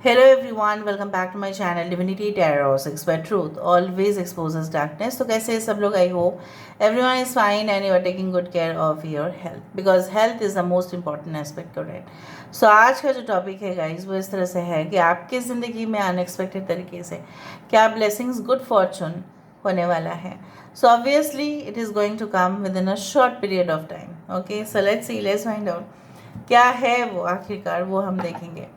Hello everyone, welcome back to my channel Divinity Tarot 6 by Truth always exposes darkness. तो कैसे हैं सब लोग? I hope everyone is fine and you are taking good care of your health because health is the most important aspect, correct? So आज का जो topic है guys वो इस तरह से है कि आपकी ज़िंदगी में अनएक्सपेक्टेड तरीके से क्या ब्लेसिंग्स गुड फॉर्चून होने वाला है. So obviously it is going to come within a short period of time. Okay, so let's find out क्या है वो आखिरकार वो हम देखेंगे.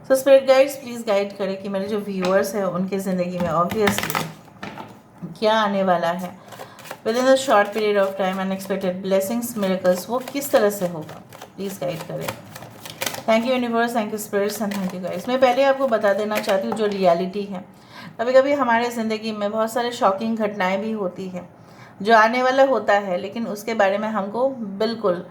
सो स्पिरिट गाइड्स प्लीज़ गाइड करें कि मेरे जो व्यूअर्स हैं उनकी ज़िंदगी में ऑब्वियसली क्या आने वाला है within the short period of time. Unexpected blessings miracles वो किस तरह से होगा, प्लीज़ गाइड करें. Thank you universe, thank you spirits and thank you guides. मैं पहले आपको बता देना चाहती हूँ जो रियलिटी है. कभी कभी हमारे ज़िंदगी में बहुत सारे शॉकिंग घटनाएँ भी होती हैं जो आने वाला होता है लेकिन उसके बारे में हमको बिल्कुल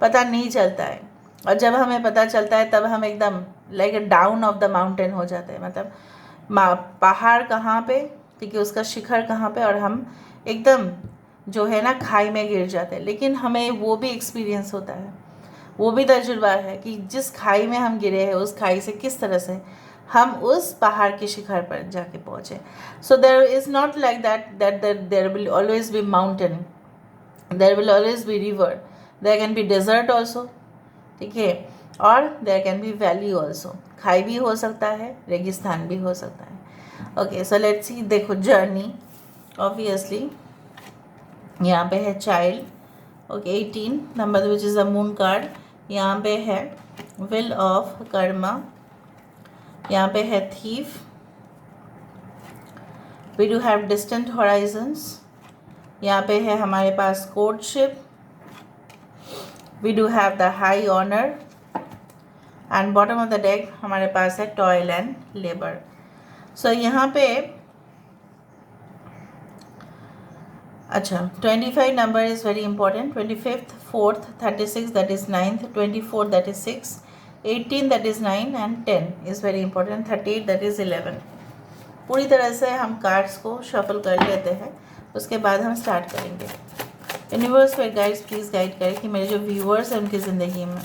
पता नहीं चलता है. और जब हमें पता चलता है तब हम एकदम like down of the mountain हो जाते हैं. मतलब पहाड़ कहाँ पे, ठीक है, उसका शिखर कहाँ पे, और हम एकदम जो है ना खाई में गिर जाते हैं. लेकिन हमें वो भी एक्सपीरियंस होता है, वो भी तजुर्बा है कि जिस खाई में हम गिरे हैं उस खाई से किस तरह से हम उस पहाड़ के शिखर पर जाके पहुँचे. So there is not like that there will always be mountain, there will always be river, there can be desert also, ठीक है, और there can be valley also. खाई भी हो सकता है, रेगिस्तान भी हो सकता है. Okay, so let's see. देखो जर्नी ऑब्वियसली यहाँ पे है child. Okay, 18 number which is a moon card. यहाँ पे है विल ऑफ कर्मा. यहाँ पे है thief. We do have distant horizons. यहाँ पे है हमारे पास courtship. We do have the high honour and bottom of the deck हमारे पास है टॉयल एंड लेबर. सो यहाँ पे अच्छा 25 number is very important. 25th, 4th, 36 that is 9th, 24 that is 6, 18 that is 9 and 10 is very important. 38 that is 11. पूरी तरह से हम कार्ड्स को शफल कर लेते हैं, उसके बाद हम स्टार्ट करेंगे. यूनिवर्स फिर गाइड्स प्लीज़ गाइड करें कि मेरे जो व्यूअर्स हैं उनकी ज़िंदगी में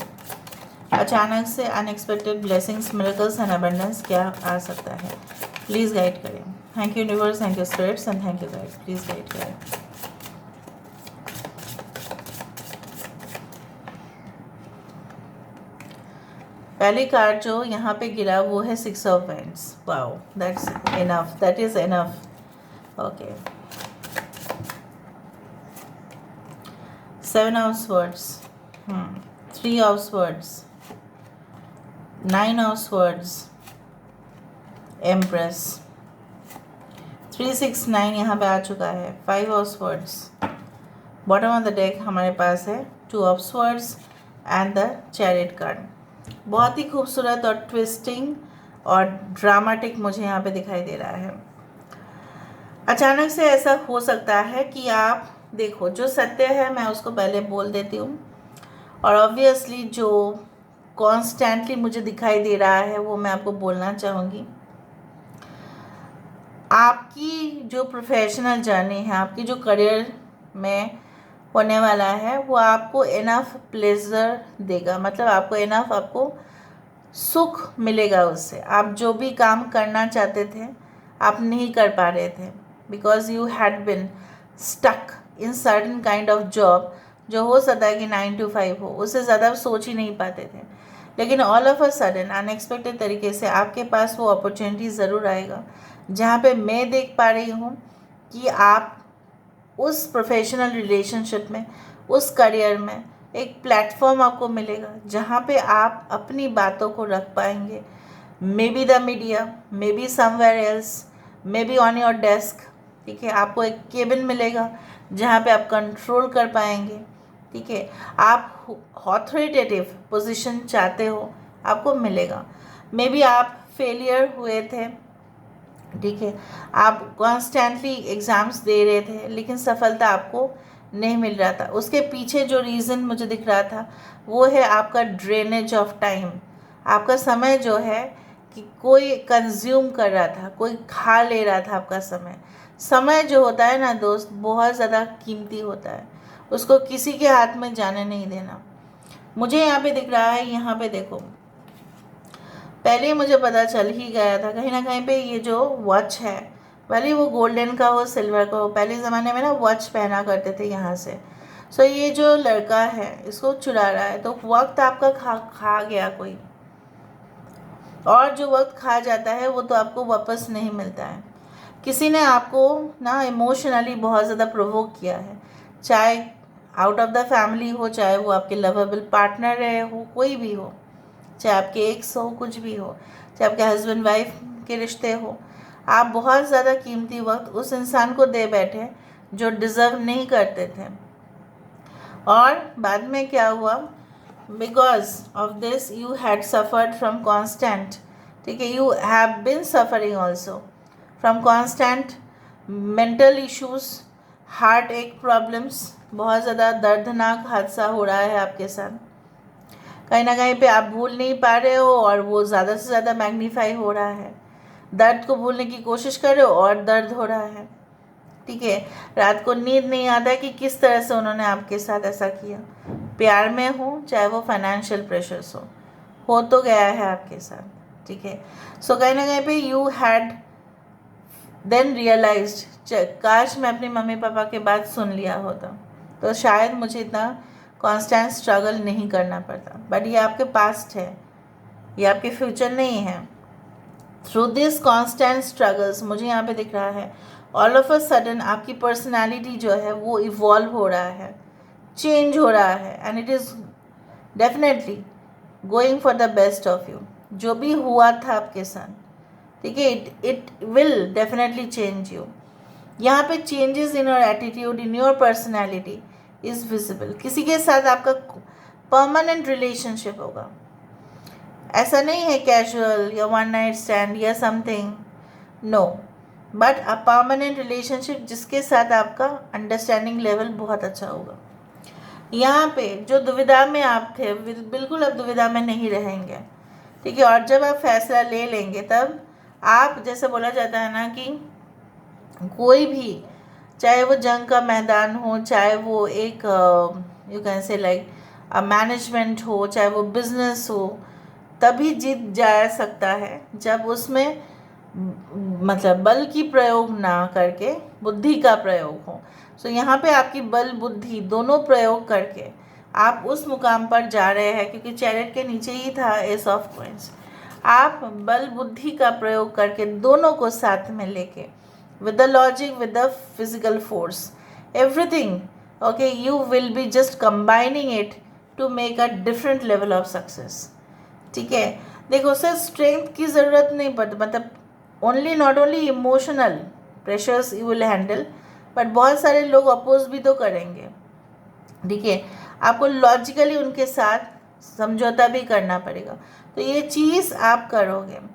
अचानक से unexpected blessings, miracles and abundance क्या आ सकता है. प्लीज़ गाइड करें. Thank you universe, thank you spirits and thank you guide. Please guide करें. पहली कार्ड जो यहाँ पे गिरा वो है 6 of wands. Wow, that's enough, that is enough. Okay, 7 of swords, 3 of swords, 9 of swords, empress, 369 यहाँ पे आ चुका है. 5 of swords. Bottom of the deck हमारे पास है 2 of swords and the chariot card. बहुत ही खूबसूरत और ट्विस्टिंग और ड्रामेटिक मुझे यहाँ पे दिखाई दे रहा है. अचानक से ऐसा हो सकता है कि आप देखो, जो सत्य है मैं उसको पहले बोल देती हूँ, और ऑब्वियसली जो कॉन्स्टेंटली मुझे दिखाई दे रहा है वो मैं आपको बोलना चाहूँगी. आपकी जो प्रोफेशनल जर्नी है, आपकी जो करियर में होने वाला है, वो आपको इनफ प्लेजर देगा. मतलब आपको इनफ, आपको सुख मिलेगा उससे. आप जो भी काम करना चाहते थे आप नहीं कर पा रहे थे because you had been stuck in certain kind of job जो हो सकता है कि 9 to 5 हो, उससे ज़्यादा आप सोच ही नहीं पाते थे. लेकिन all of a sudden unexpected तरीके से आपके पास वो अपॉर्चुनिटी ज़रूर आएगा जहाँ पे मैं देख पा रही हूँ कि आप उस प्रोफेशनल रिलेशनशिप में, उस करियर में एक प्लेटफॉर्म आपको मिलेगा जहाँ पे आप अपनी बातों को रख पाएंगे. May be the media, may be somewhere else, may be on your desk, ठीक है. आपको एक केबिन मिलेगा जहाँ पे आप कंट्रोल कर पाएंगे, ठीक है. आप ऑथोरिटेटिव पोजीशन चाहते हो, आपको मिलेगा. मे बी आप फेलियर हुए थे, ठीक है, आप कॉन्स्टेंटली एग्ज़ाम्स दे रहे थे लेकिन सफलता आपको नहीं मिल रहा था. उसके पीछे जो रीज़न मुझे दिख रहा था वो है आपका ड्रेनेज ऑफ टाइम. आपका समय जो है कि कोई कंज्यूम कर रहा था, कोई खा ले रहा था आपका समय. समय जो होता है ना दोस्त, बहुत ज़्यादा कीमती होता है, उसको किसी के हाथ में जाने नहीं देना. मुझे यहाँ पे दिख रहा है, यहाँ पे देखो, पहले ही मुझे पता चल ही गया था कहीं ना कहीं पे ये जो वॉच है, भले वो गोल्डन का हो सिल्वर का हो, पहले ज़माने में ना वॉच पहना करते थे यहाँ से। सो ये जो लड़का है इसको चुरा रहा है, तो वक्त आपका खा गया कोई, और जो वक्त खा जाता है वो तो आपको वापस नहीं मिलता है। किसी ने आपको ना इमोशनली बहुत ज़्यादा प्रोवोक किया है, चाहे आउट ऑफ द फैमिली हो, चाहे वो आपके लवेबल पार्टनर रहे हो, कोई भी हो, चाहे आपके एक्स हो, कुछ भी हो, चाहे आपके हस्बैंड वाइफ के रिश्ते हो, आप बहुत ज़्यादा कीमती वक्त उस इंसान को दे बैठे जो डिज़र्व नहीं करते थे। और बाद में क्या हुआ, because of this you had suffered from constant, ठीक है, you have been suffering also from constant mental issues, heart एक प्रॉब्लम्स, बहुत ज़्यादा दर्दनाक हादसा हो रहा है आपके साथ, कहीं ना कहीं पे आप भूल नहीं पा रहे हो और वो ज़्यादा से ज़्यादा मैग्नीफाई हो रहा है, दर्द को भूलने की कोशिश कर रहे हो और दर्द हो रहा है, ठीक है। रात को नींद नहीं आता है कि किस तरह से उन्होंने आपके साथ ऐसा किया, प्यार में हो चाहे वो फाइनेंशियल प्रेशर्स हो तो गया है आपके साथ, ठीक है। सो कहीं ना कहीं पे यू हैड देन रियलाइज्ड, काश मैं अपने मम्मी पापा के बात सुन लिया होता तो शायद मुझे इतना कांस्टेंट स्ट्रगल नहीं करना पड़ता, बट ये आपके पास्ट है, ये आपके फ्यूचर नहीं है। थ्रू दिस कांस्टेंट स्ट्रगल्स मुझे यहाँ पे दिख रहा है ऑल ऑफ अ सडन आपकी पर्सनालिटी जो है वो इवॉल्व हो रहा है, चेंज हो रहा है, and it is definitely going for the best of you. जो भी हुआ था आपके साथ, ठीक है, it will definitely change you. यहाँ पे changes in your attitude, in your personality is visible. किसी के साथ आपका परमानेंट रिलेशनशिप होगा, ऐसा नहीं है कैजुअल या वन नाइट स्टैंड या something, no, but a permanent relationship जिसके साथ आपका अंडरस्टैंडिंग लेवल बहुत अच्छा होगा। यहाँ पे जो दुविधा में आप थे बिल्कुल अब दुविधा में नहीं रहेंगे, ठीक है। और जब आप फैसला ले लेंगे तब आप, जैसे बोला जाता है ना कि कोई भी, चाहे वो जंग का मैदान हो, चाहे वो एक यू कैन से लाइक मैनेजमेंट हो, चाहे वो बिजनेस हो, तभी जीत जा सकता है जब उसमें मतलब बल की प्रयोग ना करके बुद्धि का प्रयोग हो। सो यहाँ पे आपकी बल बुद्धि दोनों प्रयोग करके आप उस मुकाम पर जा रहे हैं, क्योंकि चैरियट के नीचे ही था एस ऑफ कॉइंस। आप बल बुद्धि का प्रयोग करके दोनों को साथ में लेके with the logic, with the physical force, everything, okay, you will be just combining it to make a different level of success, ठीक है। देखो सर, स्ट्रेंथ की ज़रूरत नहीं पड़ती, मतलब only not only emotional pressures you will handle, but बहुत सारे लोग अपोज भी तो करेंगे, ठीक है। आपको लॉजिकली उनके साथ समझौता भी करना पड़ेगा, तो ये चीज़ आप करोगे।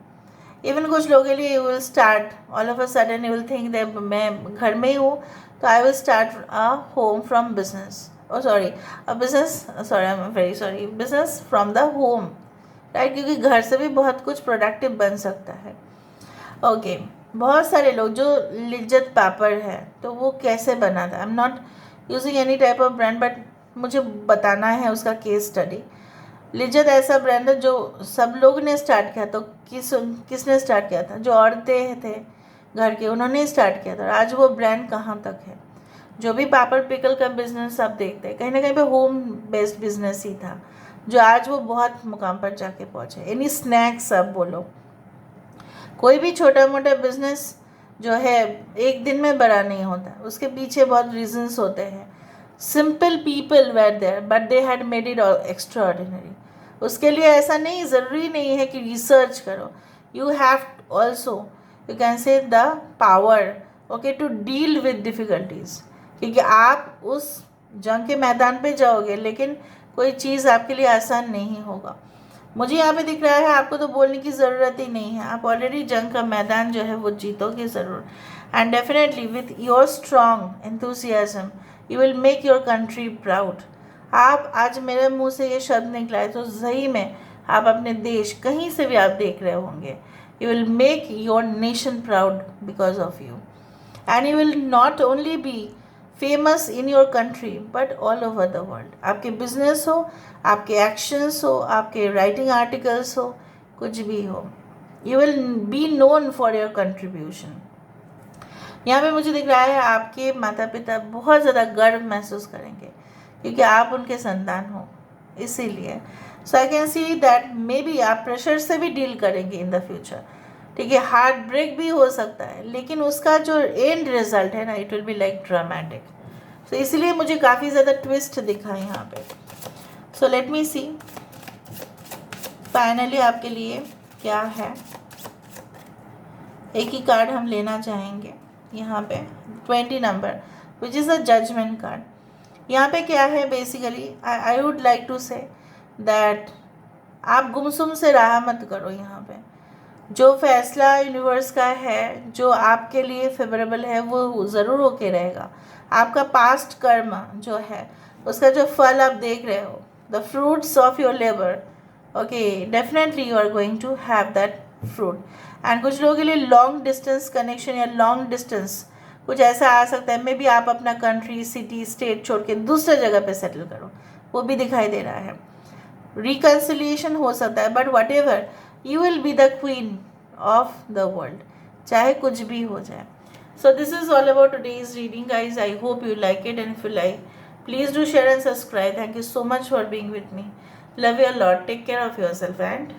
इवन कुछ लोगों के लिए you will start all of a sudden, you will think that मैं घर में ही हूँ तो I will start a home from business, oh sorry a business, sorry I am very sorry, business from the home, right, क्योंकि घर से भी बहुत कुछ प्रोडक्टिव बन सकता है, ओके। बहुत सारे लोग जो लिज्जत पापड़ है तो वो कैसे बना था, I am not using any type of brand, but मुझे बताना है उसका केस स्टडी। लिज्जत ऐसा ब्रांड है जो सब लोग ने स्टार्ट किया, तो किसने स्टार्ट किया था, जो औरतें थे घर के, उन्होंने स्टार्ट किया था। आज वो ब्रांड कहाँ तक है, जो भी पापड़ पिकल का बिजनेस आप देखते हैं कहीं ना कहीं पे होम बेस्ड बिजनेस ही था, जो आज वो बहुत मुकाम पर जाके पहुँचे। एनी स्नैक्स आप बोलो, कोई भी छोटा मोटा बिजनेस जो है एक दिन में बड़ा नहीं होता, उसके पीछे बहुत रीजंस होते हैं। Simple people were there but they had made it extraordinary. उसके लिए ऐसा नहीं, ज़रूरी नहीं है कि रिसर्च करो, you have also you can say the power, okay, to deal with difficulties, क्योंकि आप उस जंग के मैदान पे जाओगे लेकिन कोई चीज़ आपके लिए आसान नहीं होगा। मुझे यहाँ पे दिख रहा है आपको तो बोलने की ज़रूरत ही नहीं है, आप ऑलरेडी जंग का मैदान जो है वो जीतोगे ज़रूर, and definitely with your strong enthusiasm you will make your country proud. आप आज मेरे मुंह से ये शब्द निकला है तो सही में आप अपने देश कहीं से भी आप देख रहे होंगे, you will make your nation proud because of you, and you will not only be famous in your country but all over the world. आपके बिजनेस हो, आपके एक्शंस हो, आपके राइटिंग आर्टिकल्स हो, कुछ भी हो, you will be known for your contribution. यहाँ पे मुझे दिख रहा है आपके माता पिता बहुत ज़्यादा गर्व महसूस करेंगे क्योंकि आप उनके संतान हो, इसीलिए। So I can see that maybe आप प्रेशर से भी डील करेंगे इन द फ्यूचर, ठीक है। हार्ट ब्रेक भी हो सकता है, लेकिन उसका जो एंड रिजल्ट है ना, it will be like dramatic. So इसलिए मुझे काफ़ी ज़्यादा ट्विस्ट दिखा है यहाँ पे। सो लेट मी सी फाइनली आपके लिए क्या है। एक ही कार्ड हम लेना चाहेंगे यहाँ पे, 20 number, which is a judgement card. यहाँ पे क्या है basically, I would like to say that आप गुमसुम से राह मत करो। यहाँ पे जो फैसला यूनिवर्स का है, जो आपके लिए फेवरेबल है, वो ज़रूर होके रहेगा। आपका पास्ट कर्म जो है उसका जो फल आप देख रहे हो, the fruits of your labour, okay, definitely you are going to have that fruit. And कुछ लोगों के लिए लॉन्ग डिस्टेंस कनेक्शन या लॉन्ग डिस्टेंस कुछ ऐसा आ सकता है। मे बी आप अपना कंट्री, सिटी, स्टेट छोड़ के दूसरे जगह पे सेटल करो, वो भी दिखाई दे रहा है। रिकन्सिलिएशन हो सकता है, but what ever, you will be the queen of the world, चाहे कुछ भी हो जाए। So this is all about today's reading guys. I hope you like it, and if you like, please do share and subscribe. Thank you so much for being with me. Love you a lot. Take care of yourself and